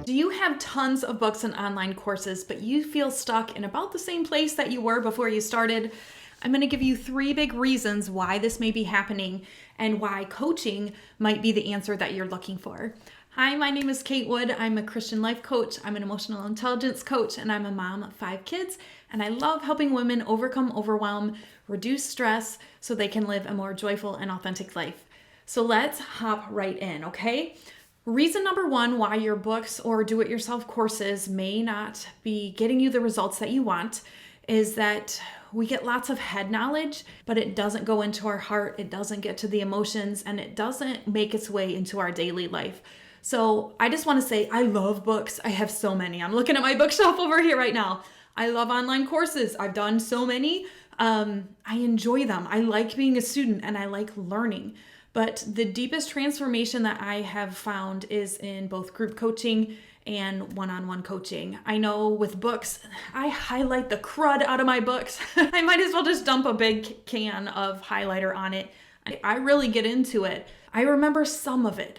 Do you have tons of books and online courses, but you feel stuck in about the same place that you were before you started? I'm going to give you 3 big reasons why this may be happening and why coaching might be the answer that you're looking for. Hi, my name is Kate Wood. I'm a Christian life coach. I'm an emotional intelligence coach, and I'm a mom of 5 kids. And I love helping women overcome overwhelm, reduce stress, so they can live a more joyful and authentic life. So let's hop right in, okay? Reason number 1 why your books or do-it-yourself courses may not be getting you the results that you want is that we get lots of head knowledge, but it doesn't go into our heart, it doesn't get to the emotions, and it doesn't make its way into our daily life. So I just want to say, I love books. I have so many. I'm looking at my bookshelf over here right now. I love online courses. I've done so many. I enjoy them. I like being a student and I like learning. But the deepest transformation that I have found is in both group coaching and one-on-one coaching. I know with books, I highlight the crud out of my books. I might as well just dump a big can of highlighter on it. I really get into it. I remember some of it.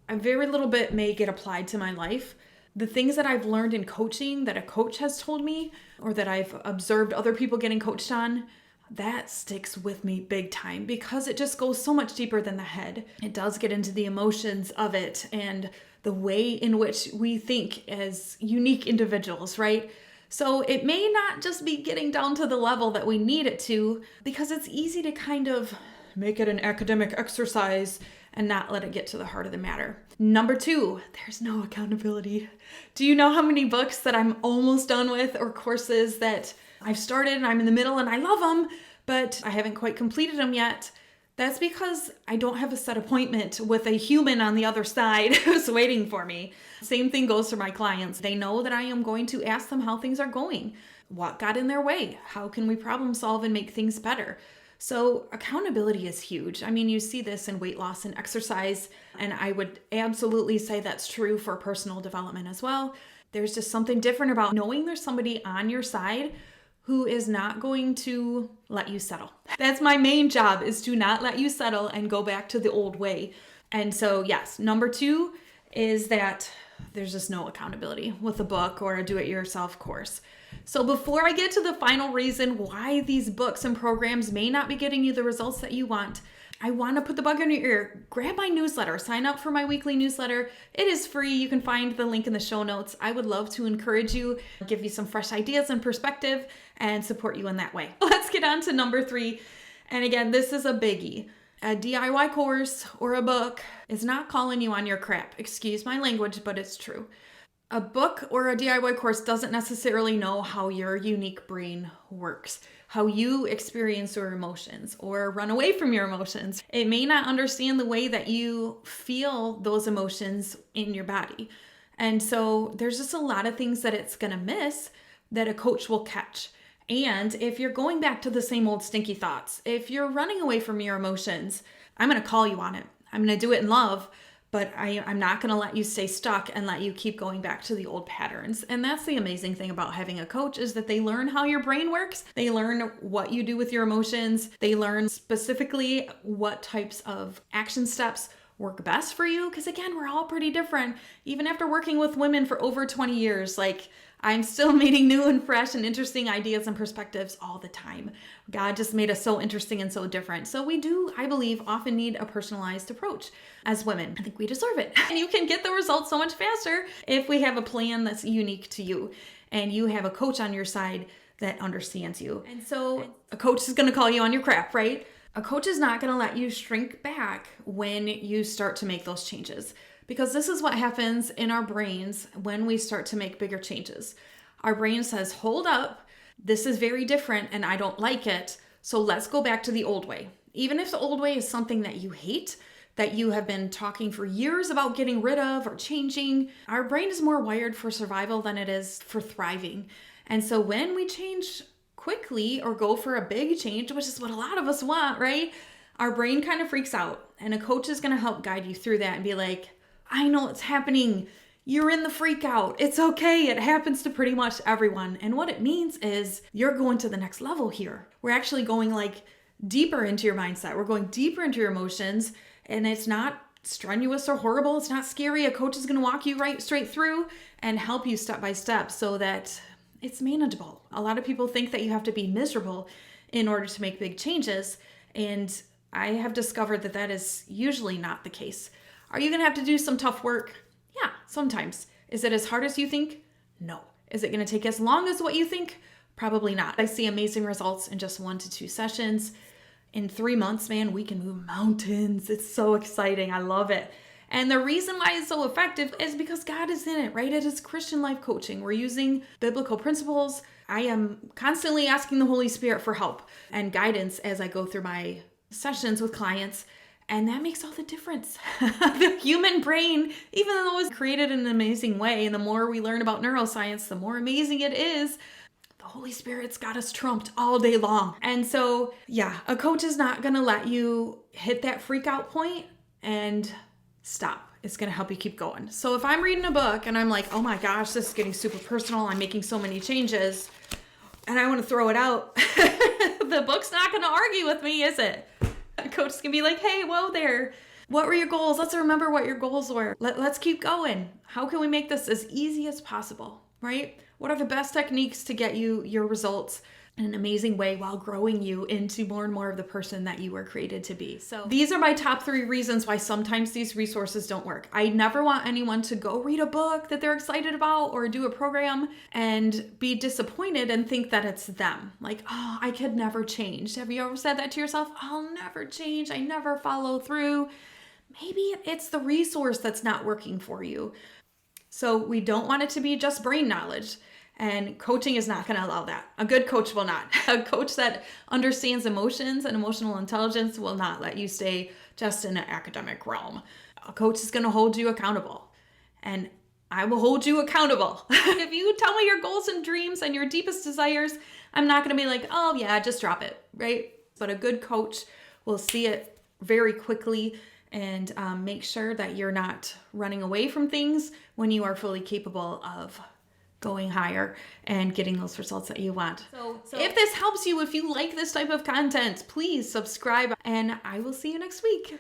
A very little bit may get applied to my life. The things that I've learned in coaching that a coach has told me or that I've observed other people getting coached on, that sticks with me big time because it just goes so much deeper than the head. It does get into the emotions of it and the way in which we think as unique individuals, right? So it may not just be getting down to the level that we need it to, because it's easy to kind of make it an academic exercise and not let it get to the heart of the matter. Number 2, there's no accountability. Do you know how many books that I'm almost done with or courses that I've started and I'm in the middle and I love them, but I haven't quite completed them yet? That's because I don't have a set appointment with a human on the other side who's waiting for me. Same thing goes for my clients. They know that I am going to ask them how things are going. What got in their way? How can we problem solve and make things better? So accountability is huge. I mean, you see this in weight loss and exercise, and I would absolutely say that's true for personal development as well. There's just something different about knowing there's somebody on your side who is not going to let you settle. That's my main job, is to not let you settle and go back to the old way. And so yes, number 2 is that there's just no accountability with a book or a do-it-yourself course. So before I get to the final reason why these books and programs may not be getting you the results that you want, I want to put the bug in your ear. Grab my newsletter. Sign up for my weekly newsletter. It is free. You can find the link in the show notes. I would love to encourage you, give you some fresh ideas and perspective, and support you in that way. Let's get on to number 3. And again, this is a biggie. A DIY course or a book is not calling you on your crap. Excuse my language, but it's true. A book or a DIY course doesn't necessarily know how your unique brain works, how you experience your emotions or run away from your emotions. It may not understand the way that you feel those emotions in your body. And so there's just a lot of things that it's going to miss that a coach will catch. And if you're going back to the same old stinky thoughts, if you're running away from your emotions, I'm going to call you on it. I'm going to do it in love. But I'm not going to let you stay stuck and let you keep going back to the old patterns. And that's the amazing thing about having a coach, is that they learn how your brain works. They learn what you do with your emotions. They learn specifically what types of action steps work best for you. Because again, we're all pretty different. Even after working with women for over 20 years, I'm still meeting new and fresh and interesting ideas and perspectives all the time. God just made us so interesting and so different. So we do, I believe, often need a personalized approach as women. I think we deserve it. And you can get the results so much faster if we have a plan that's unique to you and you have a coach on your side that understands you. And so a coach is going to call you on your crap, right? A coach is not going to let you shrink back when you start to make those changes. Because this is what happens in our brains when we start to make bigger changes. Our brain says, hold up, this is very different and I don't like it, so let's go back to the old way. Even if the old way is something that you hate, that you have been talking for years about getting rid of or changing, our brain is more wired for survival than it is for thriving. And so when we change quickly or go for a big change, which is what a lot of us want, right? Our brain kind of freaks out, and a coach is going to help guide you through that and be like, I know it's happening. You're in the freak out. It's okay. It happens to pretty much everyone. And what it means is you're going to the next level here. We're actually going deeper into your mindset. We're going deeper into your emotions, and it's not strenuous or horrible. It's not scary. A coach is going to walk you right straight through and help you step by step so that it's manageable. A lot of people think that you have to be miserable in order to make big changes, and I have discovered that that is usually not the case. Are you going to have to do some tough work? Yeah, sometimes. Is it as hard as you think? No. Is it going to take as long as what you think? Probably not. I see amazing results in just 1 to 2 sessions. In 3 months, man, we can move mountains. It's so exciting. I love it. And the reason why it's so effective is because God is in it, right? It is Christian life coaching. We're using biblical principles. I am constantly asking the Holy Spirit for help and guidance as I go through my sessions with clients. And that makes all the difference. The human brain, even though it was created in an amazing way, and the more we learn about neuroscience, the more amazing it is. The Holy Spirit's got us trumped all day long. And so, yeah, a coach is not going to let you hit that freak out point and stop. It's going to help you keep going. So if I'm reading a book and I'm like, oh my gosh, this is getting super personal, I'm making so many changes, and I want to throw it out, the book's not going to argue with me, is it? A coach is going to be like, hey, whoa there. What were your goals? Let's remember what your goals were. Let's keep going. How can we make this as easy as possible, right? What are the best techniques to get you your results in an amazing way while growing you into more and more of the person that you were created to be? So these are my top 3 reasons why sometimes these resources don't work. I never want anyone to go read a book that they're excited about or do a program and be disappointed and think that it's them. Like, oh, I could never change. Have you ever said that to yourself? I'll never change. I never follow through. Maybe it's the resource that's not working for you. So we don't want it to be just brain knowledge. And coaching is not going to allow that. A good coach will not. A coach that understands emotions and emotional intelligence will not let you stay just in an academic realm. A coach is going to hold you accountable. And I will hold you accountable. If you tell me your goals and dreams and your deepest desires, I'm not going to be like, oh yeah, just drop it, right? But a good coach will see it very quickly and make sure that you're not running away from things when you are fully capable of going higher and getting those results that you want. So if this helps you, if you like this type of content, please subscribe, and I will see you next week.